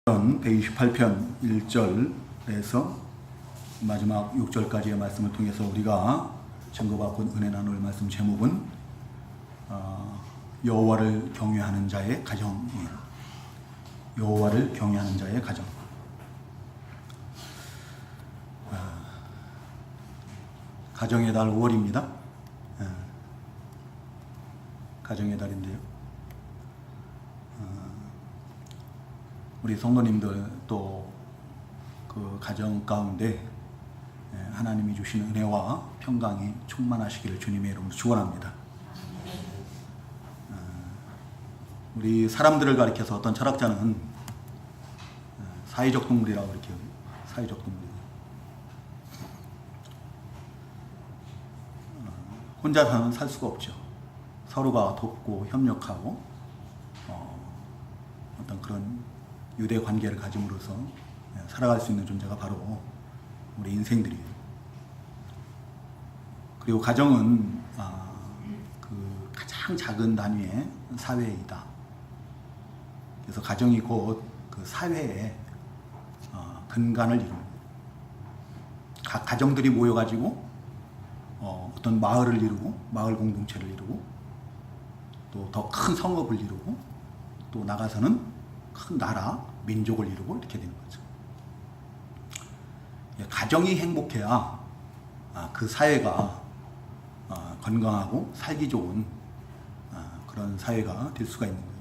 128편 1절에서 마지막 6절까지의 말씀을 통해서 우리가 증거받고 은혜 나눌 말씀 제목은 여호와를 경외하는 자의 가정이에요. 여호와를 경외하는 자의 가정. 가정의 달 5월입니다. 가정의 달인데요. 우리 성도님들 또 그 가정 가운데 하나님이 주신 은혜와 평강이 충만하시기를 주님의 이름으로 축원합니다. 우리 사람들을 가리켜서 어떤 철학자는 사회적 동물이라고 이렇게 사회적 동물. 혼자서는 살 수가 없죠. 서로가 돕고 협력하고 어떤 그런 유대 관계를 가짐으로써 살아갈 수 있는 존재가 바로 우리 인생들이에요. 그리고 가정은 그 가장 작은 단위의 사회이다. 그래서 가정이 곧 그 사회의 근간을 이루는 각 가정들이 모여가지고 어떤 마을을 이루고 마을 공동체를 이루고 또 더 큰 성읍을 이루고 또 나가서는 큰 나라, 민족을 이루고 이렇게 되는 거죠. 가정이 행복해야 그 사회가 건강하고 살기 좋은 그런 사회가 될 수가 있는 거예요.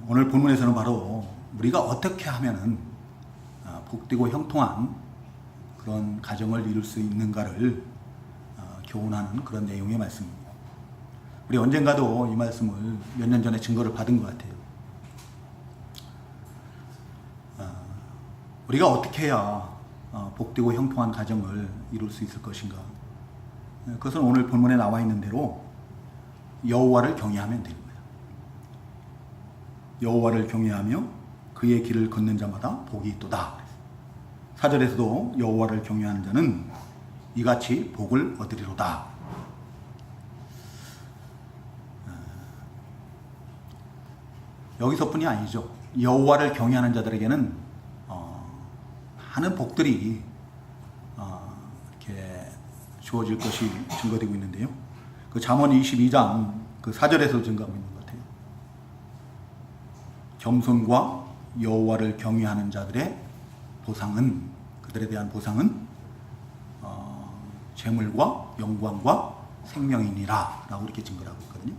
오늘 본문에서는 바로 우리가 어떻게 하면은 복되고 형통한 그런 가정을 이룰 수 있는가를 교훈하는 그런 내용의 말씀입니다. 우리 언젠가도 이 말씀을 몇 년 전에 증거를 받은 것 같아요. 우리가 어떻게 해야 복되고 형통한 가정을 이룰 수 있을 것인가? 그것은 오늘 본문에 나와 있는 대로 여호와를 경외하면 되는 거예요. 여호와를 경외하며 그의 길을 걷는 자마다 복이 있도다. 4절에서도 여호와를 경외하는 자는 이같이 복을 얻으리로다. 여기서뿐이 아니죠. 여호와를 경외하는 자들에게는 많은 복들이 이렇게 주어질 것이 증거되고 있는데요. 그 잠언 22장 그 4절에서 증거하고 있는 것 같아요. 겸손과 여호와를 경외하는 자들의 보상은, 그들에 대한 보상은 재물과 영광과 생명이니라 라고 이렇게 증거를 하고 있거든요.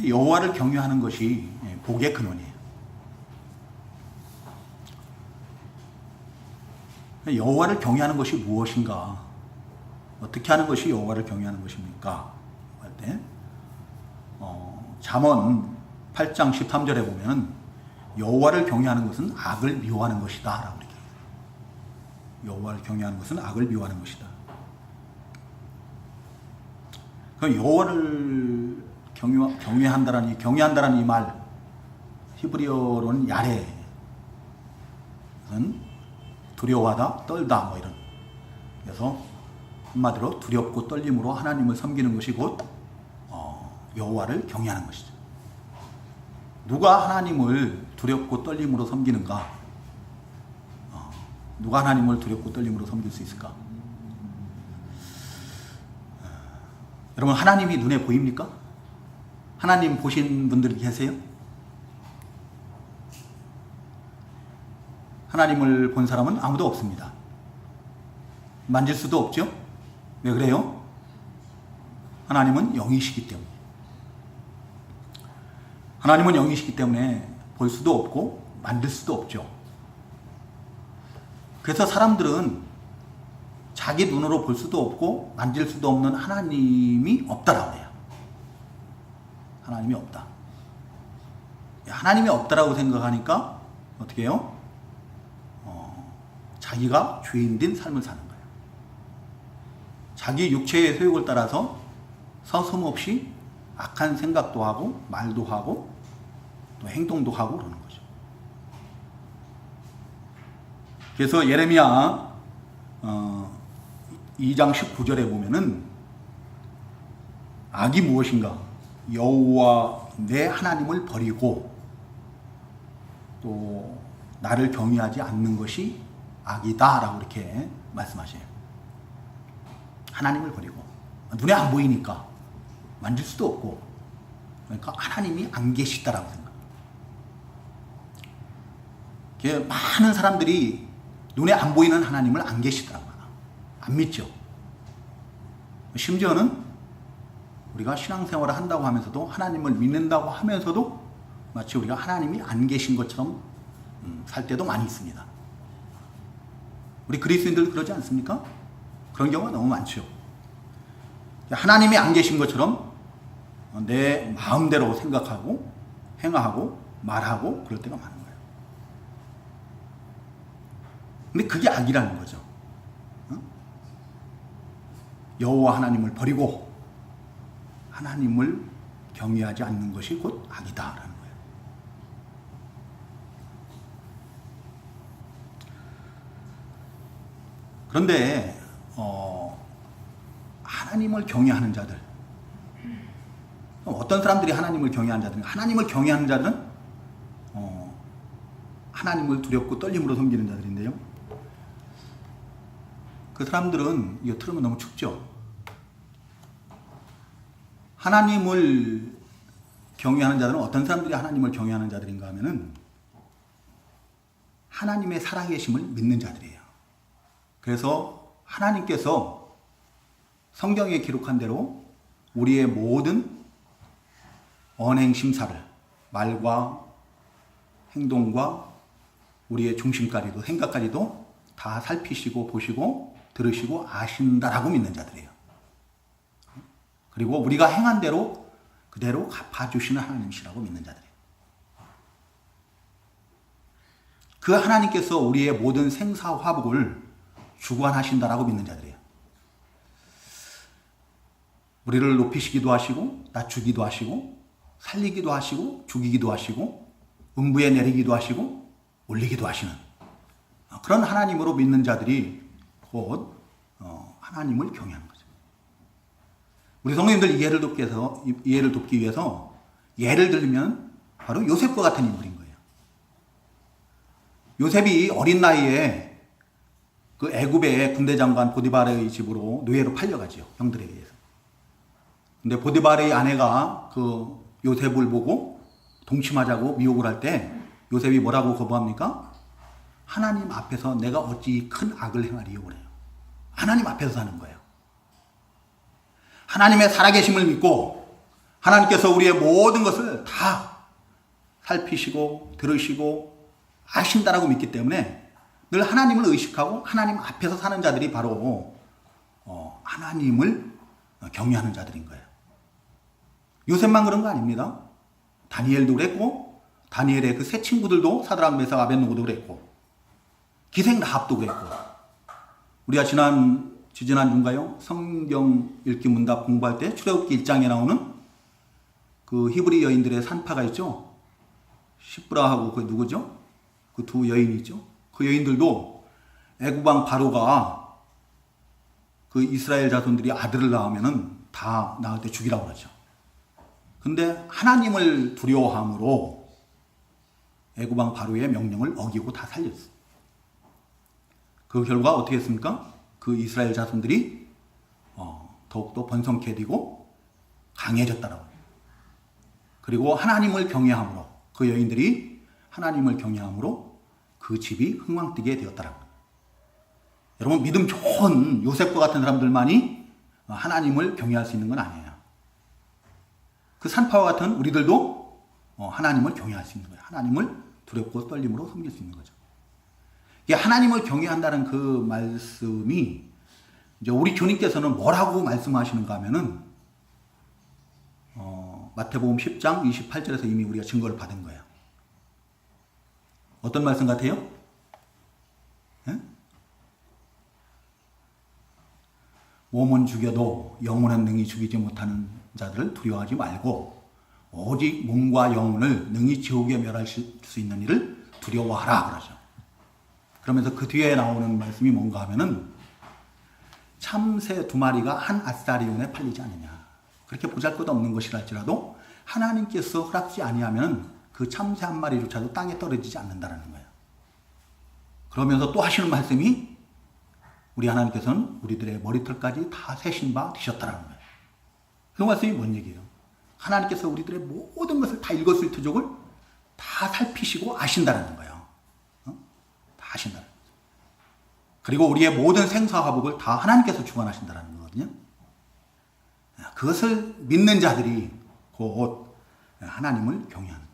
여호와를 경외하는 것이 복의 근원이에요. 여호와를 경외하는 것이 무엇인가? 어떻게 하는 것이 여호와를 경외하는 것입니까? 할 때 잠언 8장 13절에 보면 여호와를 경외하는 것은 악을 미워하는 것이다 라고 이렇게 해요. 여호와를 경외하는 것은 악을 미워하는 것이다. 그 여호와를 경외한다라는 이 말, 히브리어로는 야레, 두려워하다, 떨다 뭐 이런. 그래서 한마디로 두렵고 떨림으로 하나님을 섬기는 것이 곧 여호와를 경외하는 것이죠. 누가 하나님을 두렵고 떨림으로 섬기는가? 누가 하나님을 두렵고 떨림으로 섬길 수 있을까? 여러분, 하나님이 눈에 보입니까? 하나님 보신 분들 계세요? 하나님을 본 사람은 아무도 없습니다. 만질 수도 없죠? 왜 그래요? 하나님은 영이시기 때문에. 하나님은 영이시기 때문에 볼 수도 없고 만질 수도 없죠. 그래서 사람들은 자기 눈으로 볼 수도 없고 만질 수도 없는 하나님이 없다라고 해요. 하나님이 없다. 하나님이 없다라고 생각하니까 어떻게 해요? 자기가 죄인된 삶을 사는 거예요. 자기 육체의 소욕을 따라서 서슴없이 악한 생각도 하고 말도 하고 또 행동도 하고 그러는 거죠. 그래서 예레미야 2장 19절에 보면은 악이 무엇인가? 여호와 내 하나님을 버리고 또 나를 경외하지 않는 것이 악이다라고 이렇게 말씀하셔요. 하나님을 버리고 눈에 안 보이니까 만질 수도 없고, 그러니까 하나님이 안 계시다라고 생각해요. 많은 사람들이 눈에 안 보이는 하나님을 안 계시더라고요. 안 믿죠. 심지어는 우리가 신앙생활을 한다고 하면서도, 하나님을 믿는다고 하면서도 마치 우리가 하나님이 안 계신 것처럼 살 때도 많이 있습니다. 우리 그리스도인들 그러지 않습니까? 그런 경우가 너무 많죠. 하나님이 안 계신 것처럼 내 마음대로 생각하고 행하고 말하고 그럴 때가 많은 거예요. 근데 그게 악이라는 거죠. 여호와 하나님을 버리고 하나님을 경외하지 않는 것이 곧 악이다라는 거예요. 그런데 하나님을 경외하는 자들, 어떤 사람들이 하나님을 경외하는 자들인가? 하나님을 경외하는 자들은 하나님을 두렵고 떨림으로 섬기는 자들인데요. 그 사람들은 이거 들으면 너무 춥죠. 하나님을 경외하는 자들은 어떤 사람들이 하나님을 경외하는 자들인가 하면은 하나님의 살아계심을 믿는 자들이에요. 그래서 하나님께서 성경에 기록한 대로 우리의 모든 언행 심사를, 말과 행동과 우리의 중심까지도, 생각까지도 다 살피시고 보시고 들으시고 아신다라고 믿는 자들이에요. 그리고 우리가 행한 대로 그대로 갚아주시는 하나님이시라고 믿는 자들이에요. 그 하나님께서 우리의 모든 생사화복을 주관하신다라고 믿는 자들이에요. 우리를 높이시기도 하시고 낮추기도 하시고 살리기도 하시고 죽이기도 하시고 음부에 내리기도 하시고 올리기도 하시는 그런 하나님으로 믿는 자들이 곧 하나님을 경외하는 거죠. 우리 성도님들 이해를 돕기 위해서 예를 들면 바로 요셉과 같은 인물인 거예요. 요셉이 어린 나이에 그 애굽의 군대 장관 보디발의 집으로 노예로 팔려가죠. 형들에 의해서. 근데 보디발의 아내가 그 요셉을 보고 동침하자고 미혹을 할 때 요셉이 뭐라고 거부합니까? 하나님 앞에서 내가 어찌 큰 악을 행하리요 그래요. 하나님 앞에서 사는 거예요. 하나님의 살아계심을 믿고 하나님께서 우리의 모든 것을 다 살피시고 들으시고 아신다라고 믿기 때문에 늘 하나님을 의식하고 하나님 앞에서 사는 자들이 바로 하나님을 경외하는 자들인 거예요. 요셉만 그런 거 아닙니다. 다니엘도 그랬고 다니엘의 그 세 친구들도 사드락 메삭 아벳느고도 그랬고 기생 라합도 그랬고 우리가 지지난주인가요? 성경 읽기 문답 공부할 때 출애굽기 1장에 나오는 그 히브리 여인들의 산파가 있죠. 시브라하고 그 누구죠? 그 두 여인이 있죠. 그 여인들도 애굽 왕 바로가 그 이스라엘 자손들이 아들을 낳으면은 다 낳을 때 죽이라고 그러죠. 근데 하나님을 두려워함으로 애굽 왕 바로의 명령을 어기고 다 살렸어. 그 결과 어떻게 했습니까? 그 이스라엘 자손들이 더욱더 번성케 되고 강해졌다라고. 그리고 하나님을 경외함으로 그 여인들이 하나님을 경외함으로 그 집이 흥왕뜨게 되었다라고. 여러분 믿음 좋은 요셉과 같은 사람들만이 하나님을 경외할 수 있는 건 아니에요. 그 산파와 같은 우리들도 하나님을 경외할 수 있는 거예요. 하나님을 두렵고 떨림으로 섬길 수 있는 거죠. 이게 하나님을 경외한다는 그 말씀이 이제 우리 주님께서는 뭐라고 말씀하시는가 하면은 마태복음 10장 28절에서 이미 우리가 증거를 받은 거예요. 어떤 말씀 같아요? 예? 몸은 죽여도 영혼은 능히 죽이지 못하는 자들을 두려워하지 말고 오직 몸과 영혼을 능히 지옥에 멸하실 수 있는 일을 두려워하라 그러죠. 그러면서 그 뒤에 나오는 말씀이 뭔가 하면은 참새 2마리가 한 아사리온에 팔리지 않느냐. 그렇게 보잘것없는 것이라 할지라도 하나님께서 허락지 아니하면 그 참새 한 마리조차도 땅에 떨어지지 않는다라는 거예요. 그러면서 또 하시는 말씀이 우리 하나님께서는 우리들의 머리털까지 다 세신 바 되셨다라는 거예요. 그 말씀이 뭔 얘기예요? 하나님께서 우리들의 모든 것을 다 일거수일투족을 다 살피시고 아신다는 거예요. 다 아신다는 거예요. 그리고 우리의 모든 생사화복을 다 하나님께서 주관하신다는 거거든요. 그것을 믿는 자들이 곧 하나님을 경외하는 거예요.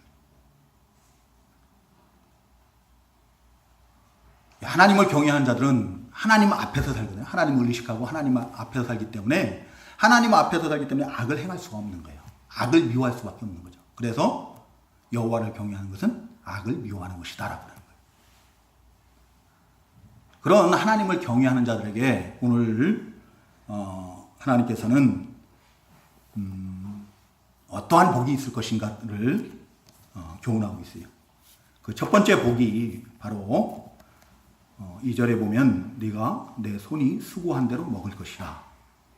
하나님을 경외하는 자들은 하나님 앞에서 살거든요. 하나님을 의식하고 하나님 앞에서 살기 때문에 하나님 앞에서 살기 때문에 악을 행할 수가 없는 거예요. 악을 미워할 수밖에 없는 거죠. 그래서 여호와를 경외하는 것은 악을 미워하는 것이다라고 하는 거예요. 그런 하나님을 경외하는 자들에게 오늘 하나님께서는 어떠한 복이 있을 것인가를 교훈하고 있어요. 그 첫 번째 복이 바로 2절에 보면 네가 내 손이 수고한 대로 먹을 것이라.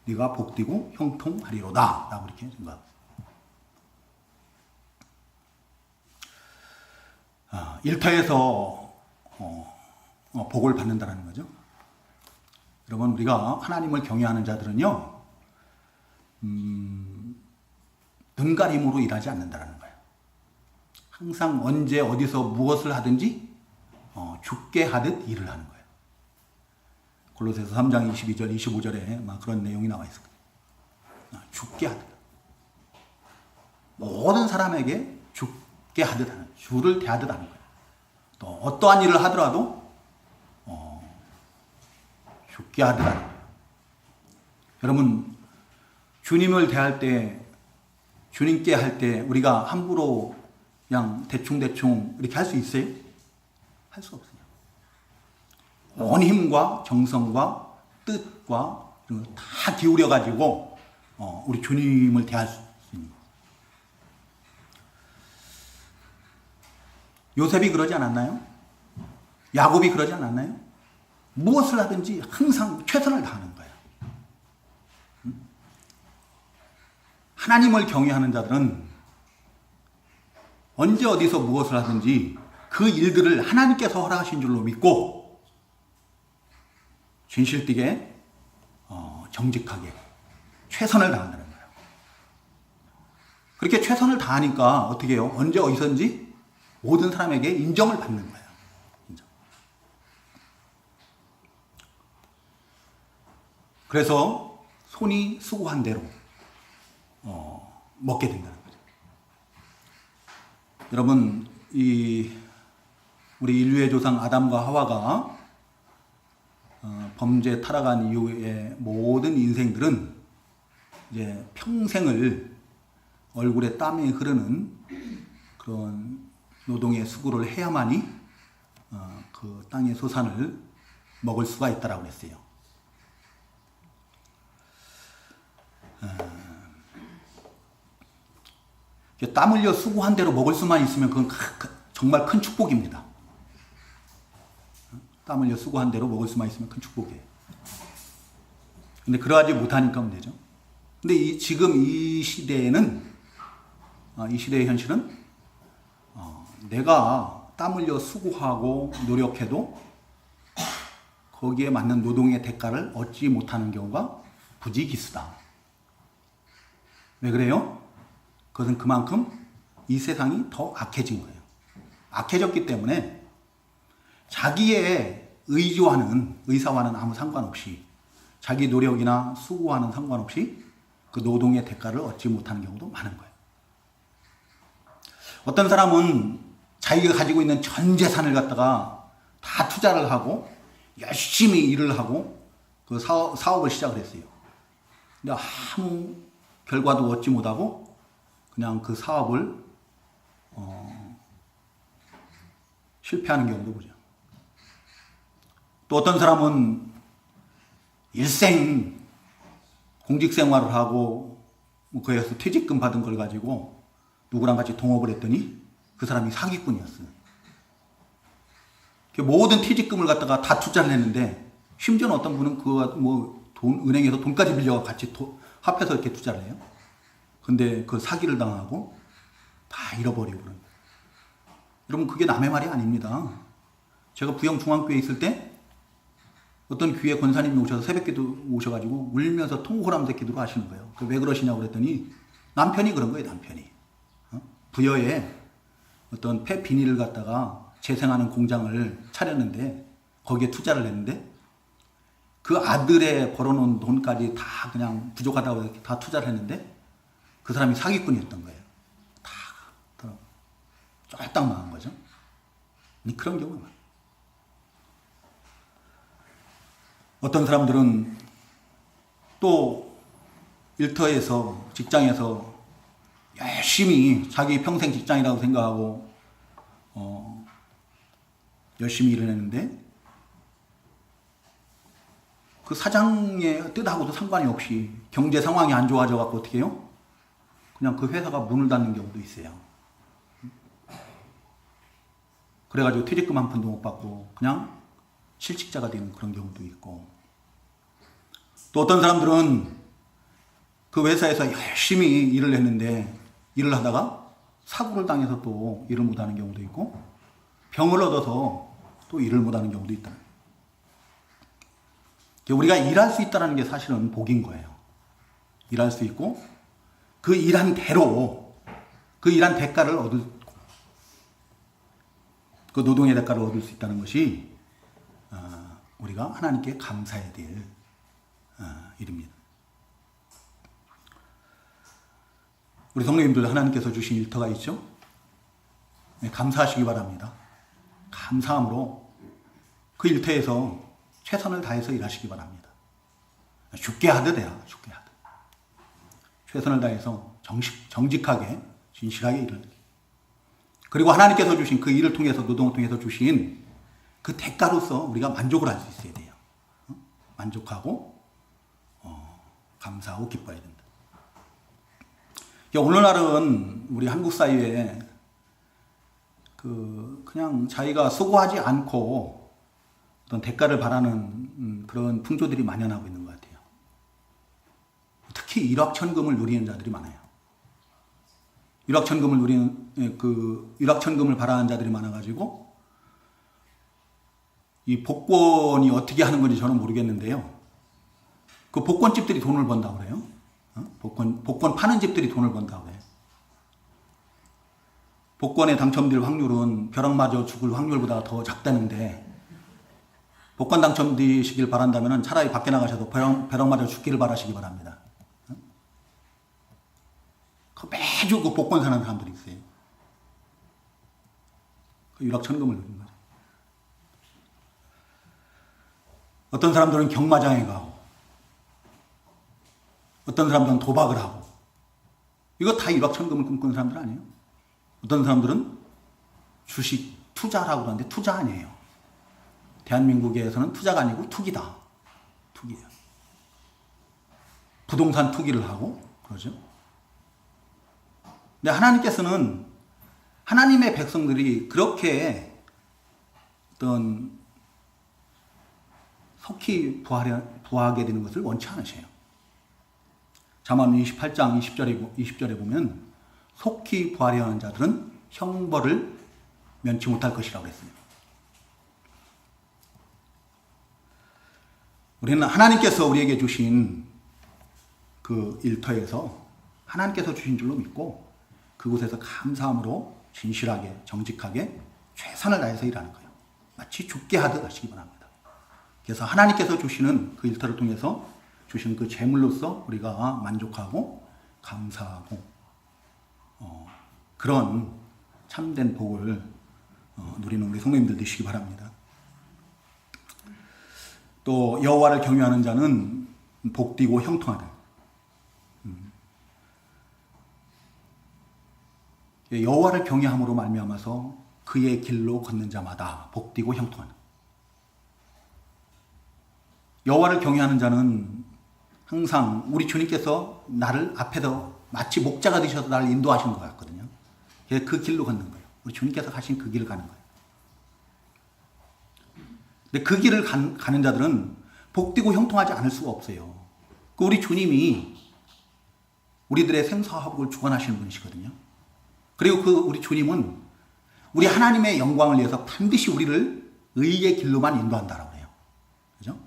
네가 복되고 형통하리로다 라고 이렇게 생각합니다. 일터에서 복을 받는다는 거죠. 여러분, 우리가 하나님을 경외하는 자들은요, 눈가림으로 일하지 않는다는 거예요. 항상 언제 어디서 무엇을 하든지 죽게 하듯 일을 하는 거예요. 골로새서 3장 22절, 25절에 막 그런 내용이 나와 있을 거예요. 죽게 하듯. 모든 사람에게 죽게 하듯 하는, 주를 대하듯 하는 거예요. 또 어떠한 일을 하더라도 죽게 하듯 하는 거예요. 여러분, 주님을 대할 때, 주님께 할 때 우리가 함부로 그냥 대충대충 이렇게 할 수 있어요? 할 수 없어요. 온 힘과 정성과 뜻과 이런 거 다 기울여가지고 우리 주님을 대할 수 있습니다. 요셉이 그러지 않았나요? 야곱이 그러지 않았나요? 무엇을 하든지 항상 최선을 다하는 거예요. 하나님을 경외하는 자들은 언제 어디서 무엇을 하든지 그 일들을 하나님께서 허락하신 줄로 믿고 진실되게 정직하게 최선을 다한다는 거예요. 그렇게 최선을 다하니까 어떻게 해요? 언제 어디서든지 모든 사람에게 인정을 받는 거예요. 인정. 그래서 손이 수고한 대로 먹게 된다는 거죠. 여러분, 우리 인류의 조상 아담과 하와가 범죄 타락한 이후에 모든 인생들은 이제 평생을 얼굴에 땀이 흐르는 그런 노동의 수고를 해야만이 그 땅의 소산을 먹을 수가 있다라고 그랬어요. 땀 흘려 수고한 대로 먹을 수만 있으면 그건 정말 큰 축복입니다. 땀 흘려 수고한 대로 먹을 수만 있으면 큰 축복이에요. 근데 그러하지 못하니까 문제죠. 근데 지금 이 시대에는, 이 시대의 현실은 내가 땀 흘려 수고하고 노력해도 거기에 맞는 노동의 대가를 얻지 못하는 경우가 부지기수다. 왜 그래요? 그것은 그만큼 이 세상이 더 악해진 거예요. 악해졌기 때문에 자기의 의사와는 아무 상관없이, 자기 노력이나 수고와는 상관없이 그 노동의 대가를 얻지 못하는 경우도 많은 거예요. 어떤 사람은 자기가 가지고 있는 전 재산을 갖다가 다 투자를 하고 열심히 일을 하고 그 사업을 시작을 했어요. 근데 아무 결과도 얻지 못하고 그냥 그 사업을 실패하는 경우도 보죠. 또 어떤 사람은 일생 공직 생활을 하고 거기에서 퇴직금 받은 걸 가지고 누구랑 같이 동업을 했더니 그 사람이 사기꾼이었어요. 모든 퇴직금을 갖다가 다 투자를 했는데, 심지어는 어떤 분은 은행에서 돈까지 빌려 같이 합해서 이렇게 투자를 해요. 근데 그 사기를 당하고 다 잃어버리고 그런 거예요. 여러분 그게 남의 말이 아닙니다. 제가 부영중앙교회에 있을 때 어떤 교회 권사님이 오셔서 새벽기도 오셔가지고 울면서 통호람새 기도를 하시는 거예요. 왜 그러시냐고 그랬더니 남편이 그런 거예요. 남편이. 부여에 어떤 폐 비닐을 갖다가 재생하는 공장을 차렸는데 거기에 투자를 했는데 그 아들의 벌어놓은 돈까지 다 그냥 부족하다고 이렇게 다 투자를 했는데 그 사람이 사기꾼이었던 거예요. 다 쫄딱 망한 거죠. 그런 경우가 많아요. 어떤 사람들은 또 일터에서 직장에서 열심히 자기 평생 직장이라고 생각하고 열심히 일을 했는데 그 사장의 뜻하고도 상관이 없이 경제 상황이 안 좋아져 갖고 어떻게 해요? 그냥 그 회사가 문을 닫는 경우도 있어요. 그래가지고 퇴직금 한 푼도 못 받고 그냥 실직자가 되는 그런 경우도 있고, 또 어떤 사람들은 그 회사에서 열심히 일을 했는데 일을 하다가 사고를 당해서 또 일을 못하는 경우도 있고 병을 얻어서 또 일을 못하는 경우도 있다. 우리가 일할 수 있다는 게 사실은 복인 거예요. 일할 수 있고 그 일한 대로 그 일한 대가를 그 노동의 대가를 얻을 수 있다는 것이 우리가 하나님께 감사해야 될 일입니다. 우리 성도님들 하나님께서 주신 일터가 있죠? 네, 감사하시기 바랍니다. 감사함으로 그 일터에서 최선을 다해서 일하시기 바랍니다. 죽게 하듯 해야 죽게 하듯. 최선을 다해서 정직하게 진실하게 일을. 그리고 하나님께서 주신 그 일을 통해서 노동을 통해서 주신 그 대가로서 우리가 만족을 할 수 있어야 돼요. 만족하고 감사하고 기뻐야 된다. 오늘날은 우리 한국 사회에 그냥 자기가 수고하지 않고 어떤 대가를 바라는 그런 풍조들이 만연하고 있는 것 같아요. 특히 일확천금을 누리는 자들이 많아요. 일확천금을 바라는 자들이 많아가지고 이 복권이 어떻게 하는 건지 저는 모르겠는데요. 그 복권집들이 돈을 번다고 그래요. 복권 파는 집들이 돈을 번다고 해요. 복권에 당첨될 확률은 벼락 맞아 죽을 확률보다 더 작다는데 복권 당첨되시길 바란다면 차라리 밖에 나가셔도 벼락 맞아 죽기를 바라시기 바랍니다. 매주 그 복권 사는 사람들이 있어요. 그 일확천금을 누리는 거죠. 어떤 사람들은 경마장에 가고 어떤 사람들은 도박을 하고 이거 다 일확천금을 꿈꾸는 사람들 아니에요? 어떤 사람들은 주식 투자라고 하는데 투자 아니에요. 대한민국에서는 투자가 아니고 투기다. 투기예요. 부동산 투기를 하고 그러죠. 근데 하나님께서는 하나님의 백성들이 그렇게 어떤 속히 부하게 되는 것을 원치 않으세요. 잠언 28장 20절에 보면 속히 부하려 하는 자들은 형벌을 면치 못할 것이라고 했습니다. 우리는 하나님께서 우리에게 주신 그 일터에서 하나님께서 주신 줄로 믿고 그곳에서 감사함으로 진실하게 정직하게 최선을 다해서 일하는 거예요. 마치 죽게 하듯 하시기 바랍니다. 그래서 하나님께서 주시는 그 일터를 통해서 주신 그 재물로서 우리가 만족하고 감사하고 그런 참된 복을 누리는 우리 성도님들 되시기 바랍니다. 또 여호와를 경외하는 자는 복되고 형통하다. 여호와를 경외함으로 말미암아서 그의 길로 걷는 자마다 복되고 형통하다. 여호와를 경외하는 자는 항상 우리 주님께서 나를 앞에서 마치 목자가 되셔서 나를 인도하시는 것 같거든요. 그 길로 걷는 거예요. 우리 주님께서 가신 그 길을 가는 거예요. 근데 그 길을 가는 자들은 복되고 형통하지 않을 수가 없어요. 우리 주님이 우리들의 생사화복을 주관하시는 분이시거든요. 그리고 그 우리 주님은 우리 하나님의 영광을 위해서 반드시 우리를 의의 길로만 인도한다라고 해요. 그죠?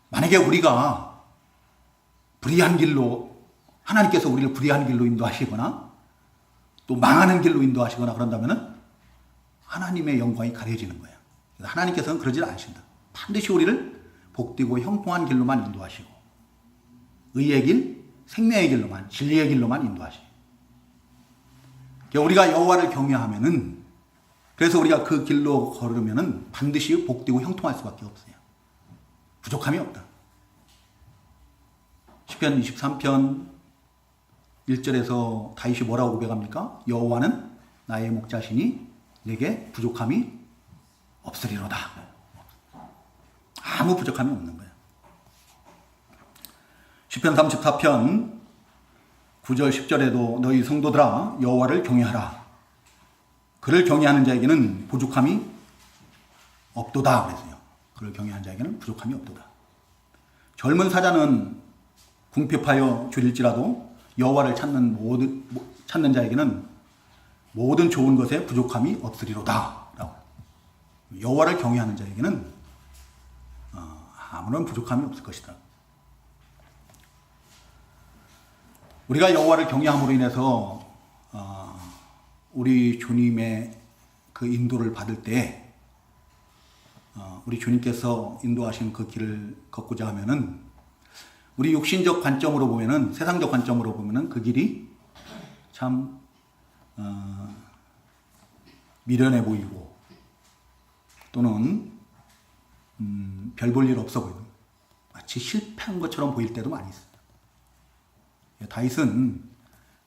만약에 우리가 불의한 길로, 하나님께서 우리를 불의한 길로 인도하시거나 또 망하는 길로 인도하시거나 그런다면은 하나님의 영광이 가려지는 거예요. 하나님께서는 그러지 않으신다. 반드시 우리를 복되고 형통한 길로만 인도하시고 의의 길, 생명의 길로만, 진리의 길로만 인도하시고 우리가 여호와를 경외하면은, 그래서 우리가 그 길로 걸으면은 반드시 복되고 형통할 수밖에 없어요. 부족함이 없다. 시편 23편 1절에서 다윗이 뭐라고 고백합니까? 여호와는 나의 목자시니 내게 부족함이 없으리로다. 아무 부족함이 없는 거예요. 시편 34편 9절 10절에도 너희 성도들아 여호와를 경외하라. 그를 경외하는 자에게는 부족함이 없도다 그랬어요. 그를 경외하는 자에게는 부족함이 없도다. 젊은 사자는 궁핍하여 줄일지라도 여호와를 찾는 자에게는 모든 좋은 것에 부족함이 없으리로다. 라고. 여호와를 경외하는 자에게는 아무런 부족함이 없을 것이다. 우리가 여호와를 경외함으로 인해서 우리 주님의 그 인도를 받을 때 우리 주님께서 인도하신 그 길을 걷고자 하면은 우리 육신적 관점으로 보면은, 세상적 관점으로 보면은 그 길이 참 미련해 보이고 또는 별 볼 일 없어 보이는, 마치 실패한 것처럼 보일 때도 많이 있습니다. 다윗은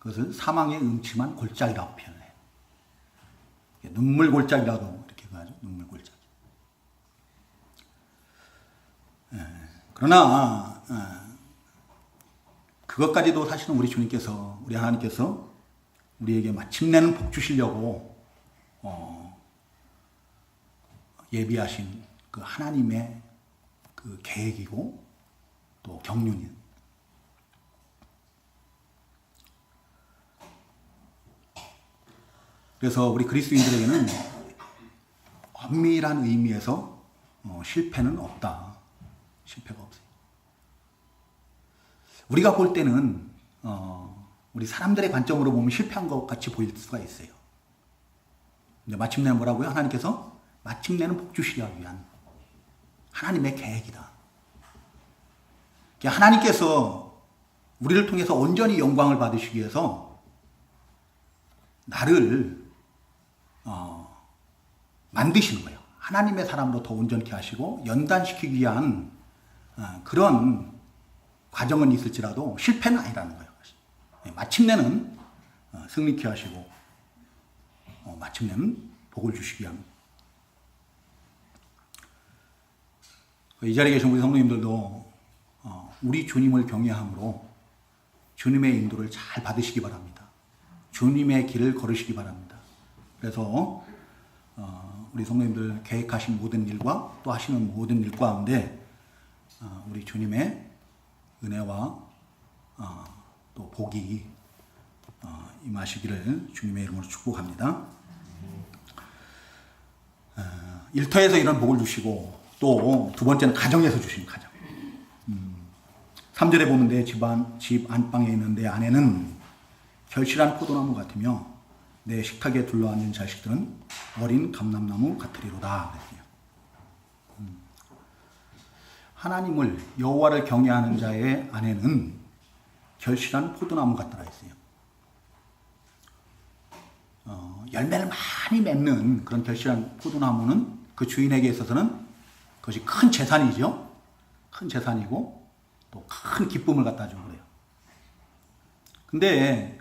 그것을 사망의 음침한 골짜기라고 표현해요. 눈물 골짜기라도 이렇게 가죠. 눈물 골짜기. 그러나 그것까지도 사실은 우리 주님께서, 우리 하나님께서 우리에게 마침내는 복 주시려고 예비하신 그 하나님의 그 계획이고 또 경륜이에요. 그래서 우리 그리스도인들에게는 엄밀한 의미에서 실패는 없다. 실패가 없어요. 우리가 볼 때는 우리 사람들의 관점으로 보면 실패한 것 같이 보일 수가 있어요. 근데 마침내 뭐라고요? 하나님께서 마침내는 복 주시기 위한 하나님의 계획이다. 하나님께서 우리를 통해서 온전히 영광을 받으시기 위해서 나를 만드시는 거예요. 하나님의 사람으로 더 온전케 하시고 연단시키기 위한 그런 과정은 있을지라도 실패는 아니라는 거예요. 마침내는 승리케 하시고 마침내는 복을 주시기 위한. 이 자리에 계신 우리 성도님들도 우리 주님을 경외함으로 주님의 인도를 잘 받으시기 바랍니다. 주님의 길을 걸으시기 바랍니다. 그래서 우리 성도님들 계획하신 모든 일과 또 하시는 모든 일 가운데 우리 주님의 은혜와 또 복이 임하시기를 주님의 이름으로 축복합니다. 일터에서 이런 복을 주시고 또 두 번째는 가정에서 주신 가정. 3절에 보면 내 집 안방에 있는 내 아내는 결실한 포도나무 같으며 내 식탁에 둘러앉은 자식들은 어린 감람나무 같으리로다. 하나님을, 여호와를 경외하는 자의 아내는 결실한 포도나무 같더라 했어요. 열매를 많이 맺는 그런 결실한 포도나무는 그 주인에게 있어서는 그것이 큰 재산이죠. 큰 재산이고 또 큰 기쁨을 갖다 주는 거예요. 근데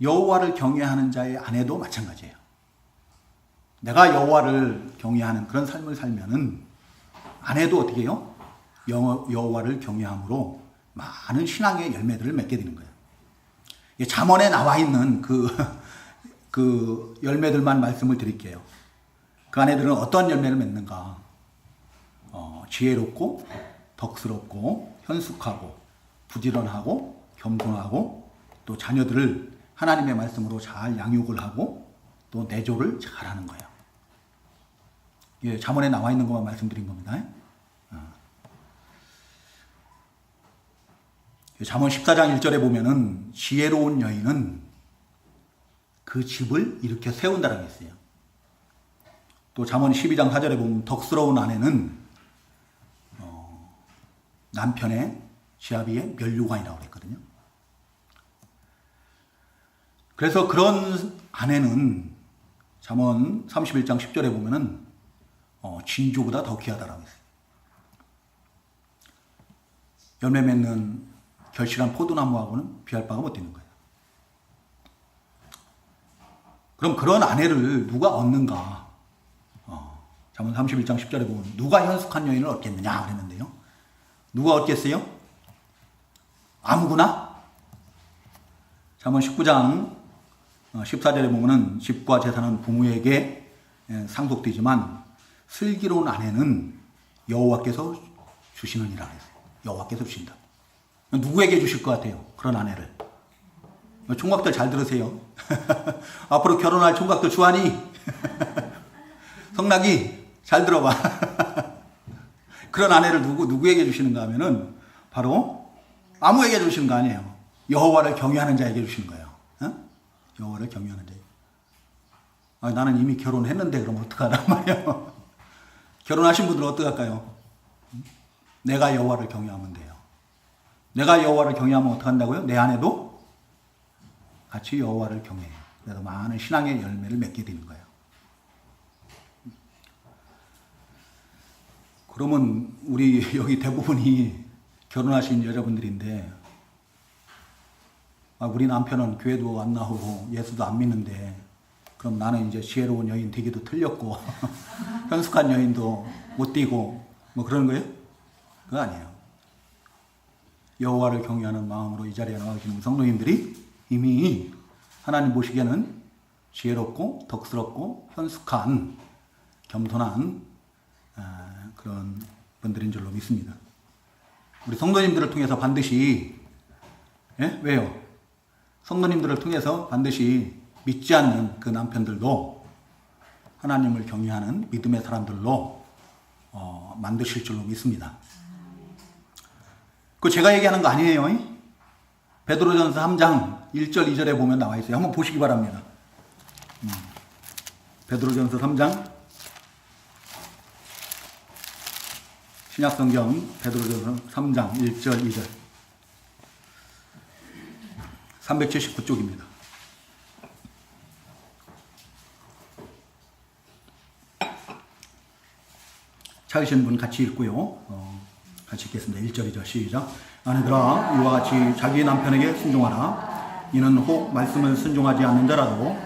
여호와를 경외하는 자의 아내도 마찬가지예요. 내가 여호와를 경외하는 그런 삶을 살면은 아내도 어떻게 해요? 여호와를 경외함으로 많은 신앙의 열매들을 맺게 되는 거예요. 잠언에 나와 있는 그 열매들만 말씀을 드릴게요. 그 아내들은 어떤 열매를 맺는가? 지혜롭고 덕스럽고 현숙하고 부지런하고 겸손하고 또 자녀들을 하나님의 말씀으로 잘 양육을 하고 또 내조를 잘 하는 거예요. 예, 잠언에 나와 있는 것만 말씀드린 겁니다. 잠언 14장 1절에 보면은 지혜로운 여인은 그 집을 이렇게 세운다라고 했어요. 또 잠언 12장 4절에 보면 덕스러운 아내는 남편의 지아비의 면류관이라고 그랬거든요. 그래서 그런 아내는 잠언 31장 10절에 보면은 진주보다 더 귀하다라고 했어요. 열매 맺는 결실한 포도나무하고는 비할 바가 못 되는 거예요. 그럼 그런 아내를 누가 얻는가? 잠언 31장 10절에 보면 누가 현숙한 여인을 얻겠느냐 그랬는데요. 누가 얻겠어요? 아무구나? 잠언 19장 14절에 보면은 집과 재산은 부모에게 상속되지만 슬기로운 아내는 여호와께서 주시느니라 그랬어요. 여호와께서 주신다. 누구에게 주실 것 같아요? 그런 아내를. 총각들 잘 들으세요. 앞으로 결혼할 총각들 주하니 성락이 잘 들어봐. 그런 아내를 누구에게 주시는가 하면은 바로 아무에게 주시는 거 아니에요. 여호와를 경외하는 자에게 주시는 거예요. 여호와를 경외하는 자에게. 나는 이미 결혼했는데 그럼 어떡하란 말이에요. 결혼하신 분들은 어떡할까요? 내가 여호와를 경외하면 돼요. 내가 여호와를 경외하면 어떡한다고요? 내 아내도 같이 여호와를 경외해요. 그래서 많은 신앙의 열매를 맺게 되는 거예요. 그러면 우리 여기 대부분이 결혼하신 여자분들인데 우리 남편은 교회도 안 나오고 예수도 안 믿는데 그럼 나는 이제 지혜로운 여인 되기도 틀렸고 현숙한 여인도 못 되고 뭐 그런 거예요? 그거 아니에요. 여호와를 경외하는 마음으로 이 자리에 나와 계시는 성도님들이 이미 하나님 보시기에는 지혜롭고 덕스럽고 현숙한 겸손한 그런 분들인 줄로 믿습니다. 우리 성도님들을 통해서 반드시 왜요? 성도님들을 통해서 반드시 믿지 않는 그 남편들도 하나님을 경외하는 믿음의 사람들로 만드실 줄로 믿습니다. 그 제가 얘기하는 거 아니에요. 베드로전서 3장 1절 2절에 보면 나와 있어요. 한번 보시기 바랍니다. 베드로전서 3장 신약성경 베드로전서 3장 1절 2절 379쪽입니다. 찾으신 분 같이 읽고요. 같이 읽겠습니다. 1절 2절 시작. 아내들아 이와 같이 자기 남편에게 순종하라. 이는 혹 말씀을 순종하지 않는 자라도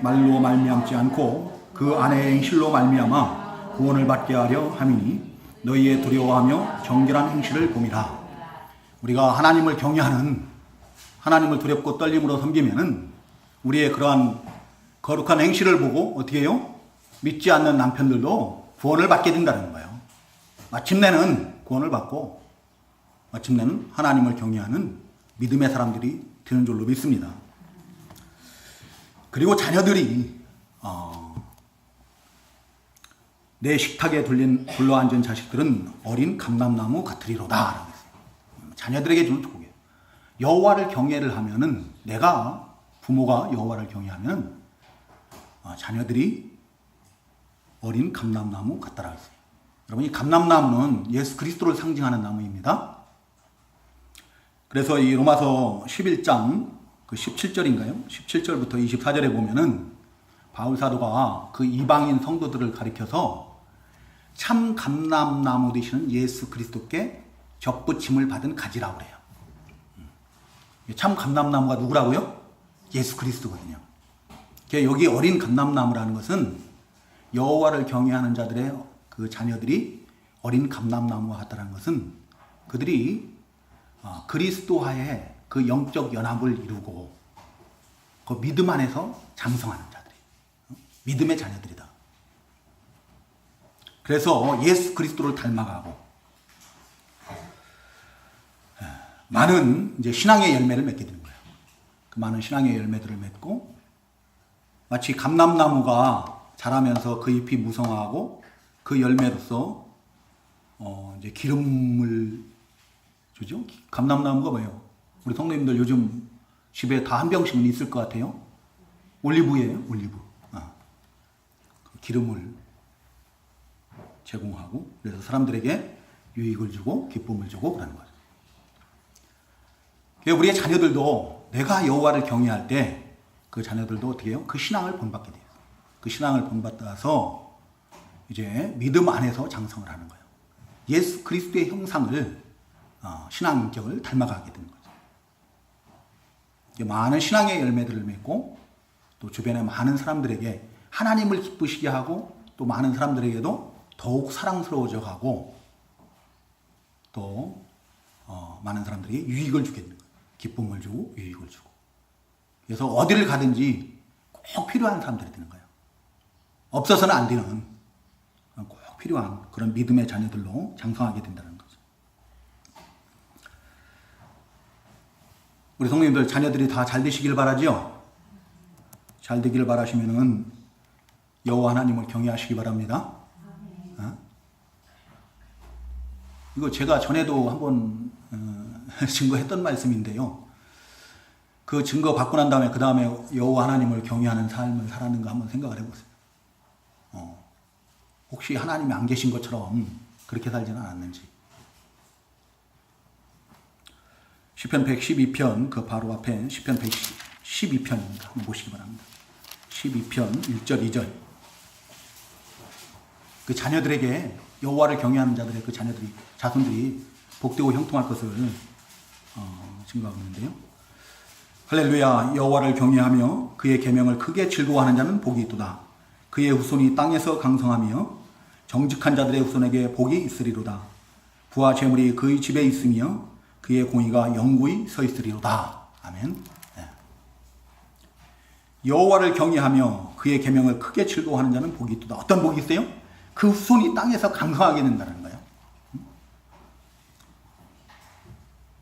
말로 말미암지 않고 그 아내의 행실로 말미암아 구원을 받게 하려 함이니 너희의 두려워하며 정결한 행실을 봄이라. 우리가 하나님을 경외하는 하나님을 두렵고 떨림으로 섬기면은 우리의 그러한 거룩한 행실을 보고 어떻게 해요? 믿지 않는 남편들도 구원을 받게 된다는 거예요. 마침내는 구원을 받고 마침내는 하나님을 경외하는 믿음의 사람들이 되는 줄로 믿습니다. 그리고 자녀들이 내 식탁에 둘러앉은 자식들은 어린 감람나무 같으리로다 라고 했어요. 자녀들에게 주는 축복이에요. 여호와를 경외를 하면은 내가 부모가 여호와를 경외하면 자녀들이 어린 감람나무 같다라고 했어요. 여러분 이 감람나무는 예수 그리스도를 상징하는 나무입니다. 그래서 이 로마서 11장 그 17절인가요? 17절부터 24절에 보면은 바울 사도가 그 이방인 성도들을 가리켜서 참 감람나무 되시는 예수 그리스도께 접붙임을 받은 가지라고 그래요. 참 감람나무가 누구라고요? 예수 그리스도거든요. 여기 어린 감람나무라는 것은 여호와를 경외하는 자들의 그 자녀들이 어린 감람나무와 같다는 것은 그들이 그리스도와의 그 영적 연합을 이루고 그 믿음 안에서 장성하는 자들이 믿음의 자녀들이다. 그래서 예수 그리스도를 닮아가고 많은 이제 신앙의 열매를 맺게 되는 거예요. 그 많은 신앙의 열매들을 맺고, 마치 감람나무가 자라면서 그 잎이 무성하고 그 열매로서 이제 기름을 주죠. 감람나무가 뭐예요? 우리 성도님들 요즘 집에 다 한 병씩은 있을 것 같아요. 올리브예요, 올리브. 그 기름을 제공하고, 그래서 사람들에게 유익을 주고 기쁨을 주고 그러는 거죠. 우리의 자녀들도 내가 여호와를 경외할 때 그 자녀들도 어떻게 해요? 그 신앙을 본받게 돼요. 그 신앙을 본받아서 이제 믿음 안에서 장성을 하는 거예요. 예수 그리스도의 형상을, 신앙 인격을 닮아가게 되는 거죠. 많은 신앙의 열매들을 맺고, 또 주변의 많은 사람들에게 하나님을 기쁘시게 하고, 또 많은 사람들에게도 더욱 사랑스러워져 가고, 또 많은 사람들에게 유익을 주게 되는 거예요. 기쁨을 주고 유익을 주고. 그래서 어디를 가든지 꼭 필요한 사람들이 되는 거예요. 없어서는 안 되는, 꼭 필요한 그런 믿음의 자녀들로 장성하게 된다는 거죠. 우리 성도님들 자녀들이 다 잘 되시길 바라죠? 잘 되기를 바라시면은 여호와 하나님을 경외하시기 바랍니다. 이거 제가 전에도 한번 증거했던 말씀인데요. 그 증거 받고 난 다음에 그 다음에 여호와 하나님을 경외하는 삶을 살았는가 한번 생각을 해보세요. 혹시 하나님이 안 계신 것처럼 그렇게 살지는 않았는지. 시편 112편 그 바로 앞에 시편 112편입니다. 한번 보시기 바랍니다. 12편 1절 2절. 그 자녀들에게 여호와를 경외하는 자들의 그 자손들이 복되고 형통할 것을 증거하고 있는데요. 할렐루야. 여호와를 경외하며 그의 계명을 크게 즐거워하는 자는 복이 있도다. 그의 후손이 땅에서 강성하며 정직한 자들의 후손에게 복이 있으리로다. 부와 재물이 그의 집에 있으며 그의 공의가 영구히 서 있으리로다. 아멘. 네. 여호와를 경외하며 그의 계명을 크게 즐거워하는 자는 복이 있도다. 어떤 복이 있어요? 그 후손이 땅에서 강성하게 된다는 거예요.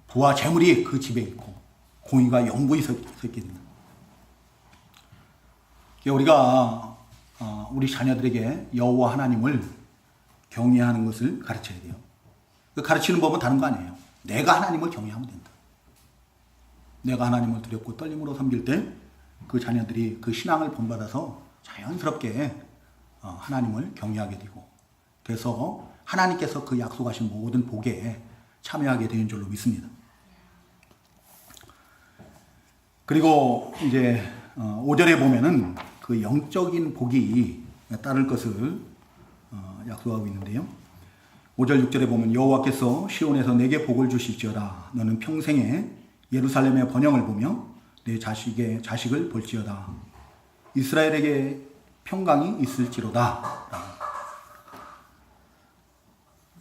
부와 재물이 그 집에 있고 공의가 영구히 서 있게 된다. 우리가 우리 자녀들에게 여호와 하나님을 경외하는 것을 가르쳐야 돼요. 그 가르치는 법은 다른 거 아니에요. 내가 하나님을 경외하면 된다. 내가 하나님을 두렵고 떨림으로 섬길 때 그 자녀들이 그 신앙을 본받아서 자연스럽게 하나님을 경외하게 되고, 그래서 하나님께서 그 약속하신 모든 복에 참여하게 되는 줄로 믿습니다. 그리고 이제 5절에 보면은 그 영적인 복이 따를 것을 약속하고 있는데요. 5절 6절에 보면 여호와께서 시온에서 내게 복을 주실지어다. 너는 평생에 예루살렘의 번영을 보며 내 자식을 볼지어다. 이스라엘에게 평강이 있을지로다.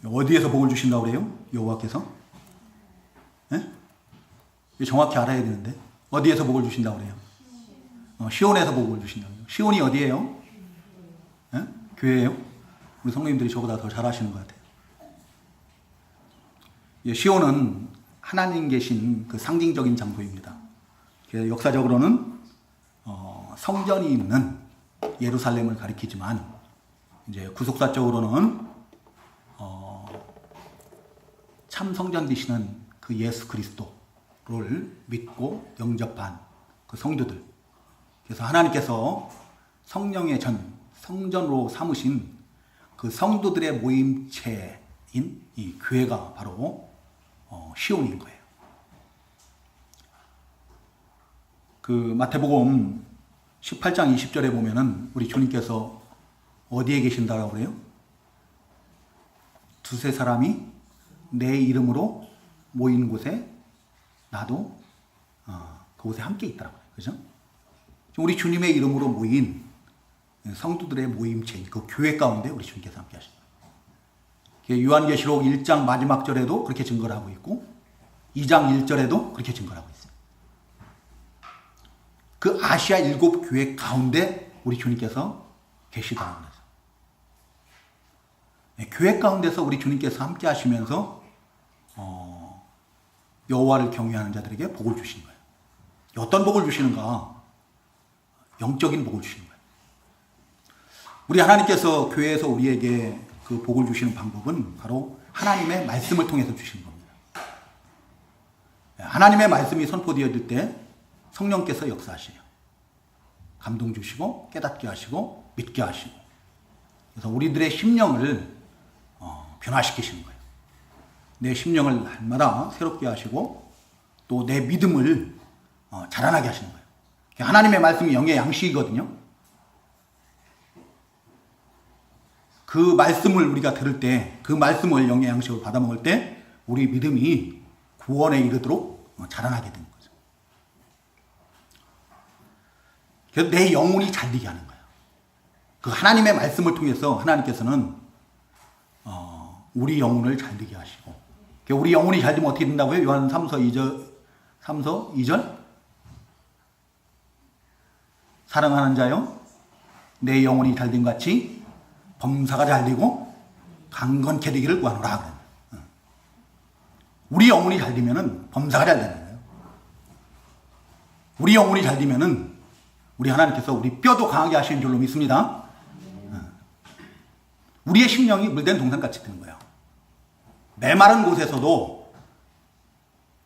어디에서 복을 주신다고 그래요? 여호와께서? 네? 정확히 알아야 되는데 어디에서 복을 주신다고 그래요? 시온에서 복을 주신다고 해요. 시온이 어디예요? 네? 교회예요? 우리 성도님들이 저보다 더 잘 아시는 것 같아요. 시온은 하나님 계신 그 상징적인 장소입니다. 역사적으로는 성전이 있는 예루살렘을 가리키지만, 이제 구속사적으로는 참 성전 되시는 그 예수 그리스도를 믿고 영접한 그 성도들. 그래서 하나님께서 성령의 성전으로 삼으신 그 성도들의 모임체인 이 교회가 바로 시온인 거예요. 그 마태복음 18장 20절에 보면은 우리 주님께서 어디에 계신다라고 그래요? 두세 사람이 내 이름으로 모인 곳에 나도 그곳에 함께 있다라고 해요. 그죠? 우리 주님의 이름으로 모인 성도들의 모임체인 그 교회 가운데 우리 주님께서 함께 하십니다. 요한계시록 1장 마지막 절에도 그렇게 증거를 하고 있고 2장 1절에도 그렇게 증거를 하고 있어요. 그 아시아 7교회 가운데 우리 주님께서 계시다는 거죠. 교회 가운데서 우리 주님께서 함께 하시면서 여호와를 경외하는 자들에게 복을 주신 거예요. 어떤 복을 주시는가? 영적인 복을 주시는 거예요. 우리 하나님께서 교회에서 우리에게 그 복을 주시는 방법은 바로 하나님의 말씀을 통해서 주시는 겁니다. 하나님의 말씀이 선포되어질 때 성령께서 역사하셔요. 감동 주시고 깨닫게 하시고 믿게 하시고, 그래서 우리들의 심령을 변화시키시는 거예요. 내 심령을 날마다 새롭게 하시고 또 내 믿음을 자라나게 하시는 거예요. 하나님의 말씀이 영의 양식이거든요. 그 말씀을 우리가 들을 때, 그 말씀을 영의 양식으로 받아 먹을 때 우리 믿음이 구원에 이르도록 자라나게 되는 거죠. 그래서 내 영혼이 잘되게 하는 거예요. 그 하나님의 말씀을 통해서 하나님께서는 우리 영혼을 잘되게 하시고, 우리 영혼이 잘되면 어떻게 된다고요? 요한 3서 2절 사랑하는 자여, 내 영혼이 잘된 것 같이 범사가 잘되고 강건케 되기를 구하노라. 우리 영혼이 잘되면은 범사가 잘되는 거예요. 우리 영혼이 잘되면은 우리 하나님께서 우리 뼈도 강하게 하시는 줄로 믿습니다. 우리의 심령이 물된 동산같이 되는 거예요. 메마른 곳에서도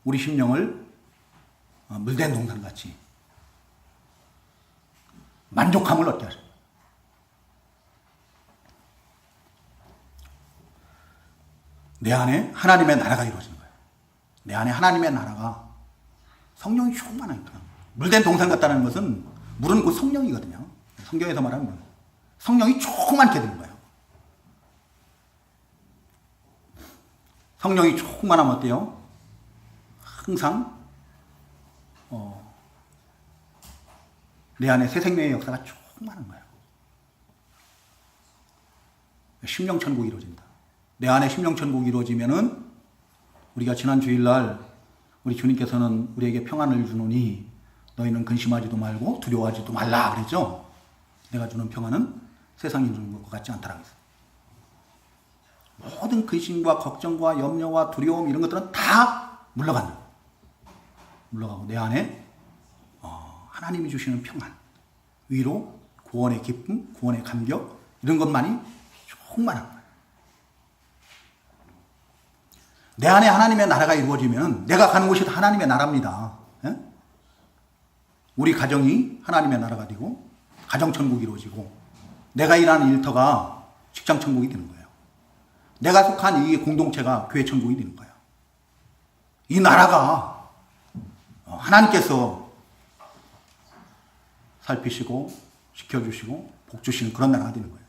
우리 심령을 물된 동산같이 만족함을 얻게 하십니다. 내 안에 하나님의 나라가 이루어지는 거예요. 내 안에 하나님의 나라가 성령이 충만하니까. 물된 동산 같다는 것은 물은 곧 성령이거든요. 성경에서 말하는 물. 성령이 충만하게 되는 거예요. 성령이 충만하면 어때요? 항상 내 안에 새 생명의 역사가 충만한 거예요. 심령천국이 이루어진다. 내 안에 심령천국이 이루어지면은, 우리가 지난 주일날 우리 주님께서는 우리에게 평안을 주노니 너희는 근심하지도 말고 두려워하지도 말라 그랬죠. 내가 주는 평안은 세상이 주는 것 같지 않다라고 했어요. 모든 근심과 걱정과 염려와 두려움 이런 것들은 다 물러간다. 물러가고 내 안에 하나님이 주시는 평안, 위로, 구원의 기쁨, 구원의 감격 이런 것만이 충만한 거예요. 내 안에 하나님의 나라가 이루어지면 내가 가는 곳이 다 하나님의 나라입니다. 예? 우리 가정이 하나님의 나라가 되고 가정천국이 이루어지고, 내가 일하는 일터가 직장천국이 되는 거예요. 내가 속한 이 공동체가 교회천국이 되는 거예요. 이 나라가 하나님께서 살피시고 지켜주시고 복주시는 그런 나라가 되는 거예요.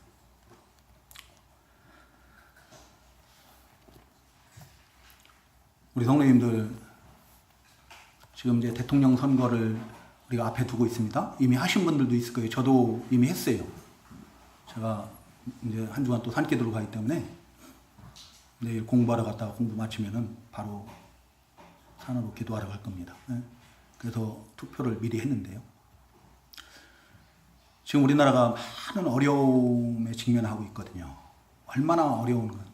우리 성도님들, 지금 이제 대통령 선거를 우리가 앞에 두고 있습니다. 이미 하신 분들도 있을 거예요. 저도 이미 했어요. 제가 이제 한 주간 또 산기도로 가기 때문에 내일 공부하러 갔다가 공부 마치면은 바로 산으로 기도하러 갈 겁니다. 그래서 투표를 미리 했는데요. 지금 우리나라가 많은 어려움에 직면하고 있거든요. 얼마나 어려운가.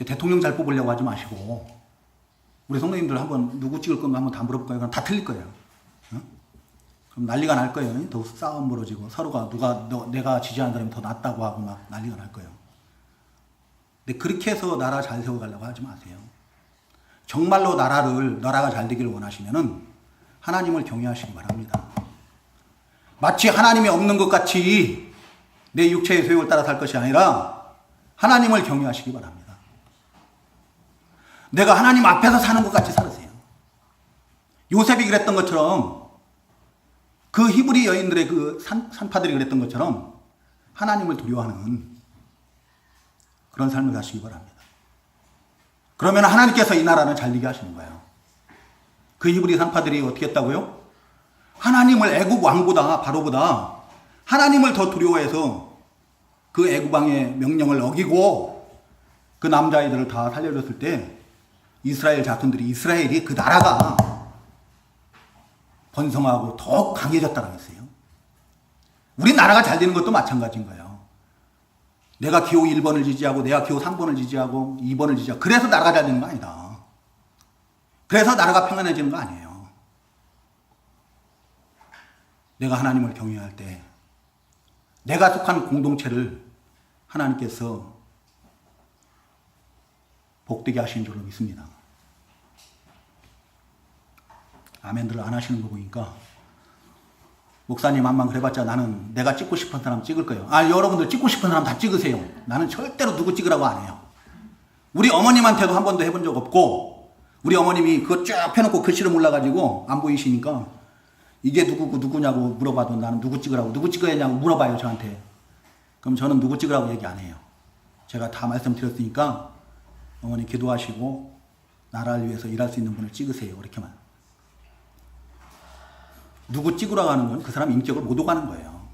대통령 잘 뽑으려고 하지 마시고, 우리 성도님들 한번 누구 찍을 건가 한번 다 물어볼까요? 그럼 다 틀릴 거예요. 그럼 난리가 날 거예요. 더 싸움 벌어지고 서로가 내가 지지하는 사람이 더 낫다고 하고 막 난리가 날 거예요. 근데 그렇게 해서 나라 잘 세워가려고 하지 마세요. 정말로 나라가 잘 되기를 원하시면은 하나님을 경외하시기 바랍니다. 마치 하나님이 없는 것 같이 내 육체의 소욕을 따라 살 것이 아니라 하나님을 경외하시기 바랍니다. 내가 하나님 앞에서 사는 것 같이 살으세요. 요셉이 그랬던 것처럼, 그 히브리 여인들의 그 산파들이 그랬던 것처럼 하나님을 두려워하는 그런 삶을 사시기 바랍니다. 그러면 하나님께서 이 나라는 잘 되게 하시는 거예요. 그 히브리 산파들이 어떻게 했다고요? 하나님을 애굽 왕보다, 바로보다 하나님을 더 두려워해서 그 애굽 왕의 명령을 어기고 그 남자아이들을 다 살려줬을 때 이스라엘 자손들이, 이스라엘이, 그 나라가 번성하고 더 강해졌다고 했어요. 우리 나라가 잘 되는 것도 마찬가지인 거예요. 내가 기호 1번을 지지하고 내가 기호 3번을 지지하고 2번을 지지하고 그래서 나라가 잘 되는 거 아니다. 그래서 나라가 평안해지는 거 아니에요. 내가 하나님을 경외할 때 내가 속한 공동체를 하나님께서 복되게 하신 줄로 믿습니다. 아멘들 안 하시는 거 보니까 목사님 한번 그래봤자 나는 내가 찍고 싶은 사람 찍을 거예요. 여러분들 찍고 싶은 사람 다 찍으세요. 나는 절대로 누구 찍으라고 안 해요. 우리 어머님한테도 한 번도 해본 적 없고 우리 어머님이 그거 쫙 펴놓고 글씨를 몰라가지고 안 보이시니까 이게 누구고 누구냐고 물어봐도 나는 누구 찍으라고 누구 찍어야 하냐고 물어봐요 저한테. 그럼 저는 누구 찍으라고 얘기 안 해요. 제가 다 말씀드렸으니까 어머니 기도하시고 나라를 위해서 일할 수 있는 분을 찍으세요. 이렇게만. 누구 찍으라고 하는 건 그 사람 인격을 못 오가는 거예요.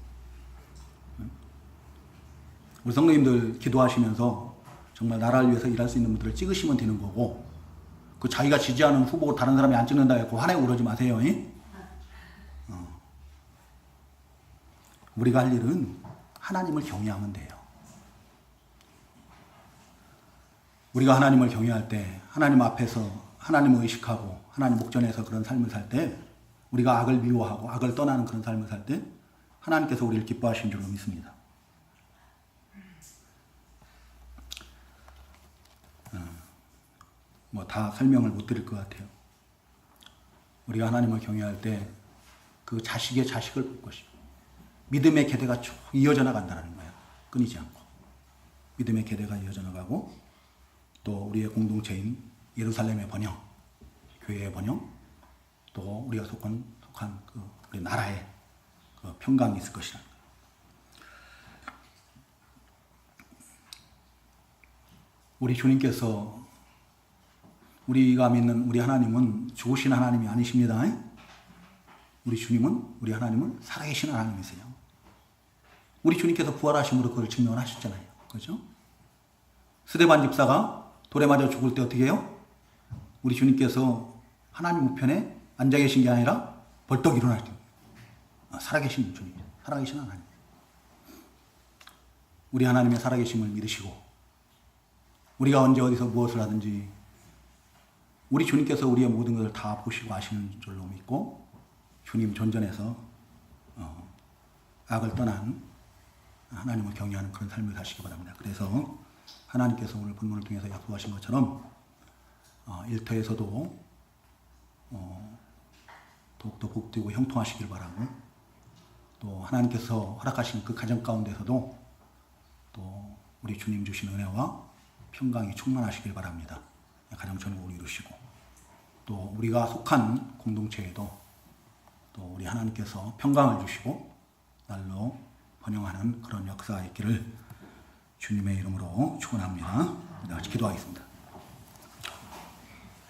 우리 성도님들 기도하시면서 정말 나라를 위해서 일할 수 있는 분들을 찍으시면 되는 거고 그 자기가 지지하는 후보 다른 사람이 안 찍는다 해서 화내고 그러지 마세요. 우리가 할 일은 하나님을 경외하면 돼요. 우리가 하나님을 경외할 때 하나님 앞에서 하나님을 의식하고 하나님 목전에서 그런 삶을 살 때 우리가 악을 미워하고 악을 떠나는 그런 삶을 살 때 하나님께서 우리를 기뻐하신 줄로 믿습니다. 뭐 다 설명을 못 드릴 것 같아요. 우리가 하나님을 경외할 때 그 자식의 자식을 볼 것이고 믿음의 계대가 쭉 이어져 나간다는 거예요. 끊이지 않고. 믿음의 계대가 이어져 나가고 또 우리의 공동체인 예루살렘의 번영, 교회의 번영, 또 우리가 속한 그 우리 나라의 그 평강이 있을 것이라는 거예요. 우리 주님께서 우리가 믿는 우리 하나님은 죽으신 하나님이 아니십니다. 우리 주님은 우리 하나님은 살아계신 하나님이세요. 우리 주님께서 부활하심으로 그걸 증명을 하셨잖아요. 그렇죠? 스데반 집사가 돌에 맞아 죽을 때 어떻게 해요? 우리 주님께서 하나님 우편에 앉아 계신 게 아니라 벌떡 일어날 때 살아계신 주님, 살아계신 하나님. 우리 하나님의 살아계심을 믿으시고 우리가 언제 어디서 무엇을 하든지 우리 주님께서 우리의 모든 것을 다 보시고 아시는 줄로 믿고 주님 존전에서 악을 떠난 하나님을 경외하는 그런 삶을 사시기 바랍니다. 그래서 하나님께서 오늘 본문을 통해서 약속하신 것처럼 일터에서도 더욱더 복되고 형통하시길 바라고 또 하나님께서 허락하신 그 가정 가운데서도 또 우리 주님 주신 은혜와 평강이 충만하시길 바랍니다. 가정 전국을 이루시고 또 우리가 속한 공동체에도 또 우리 하나님께서 평강을 주시고 날로 번영하는 그런 역사가 있기를 주님의 이름으로 축원합니다. 같이 기도하겠습니다.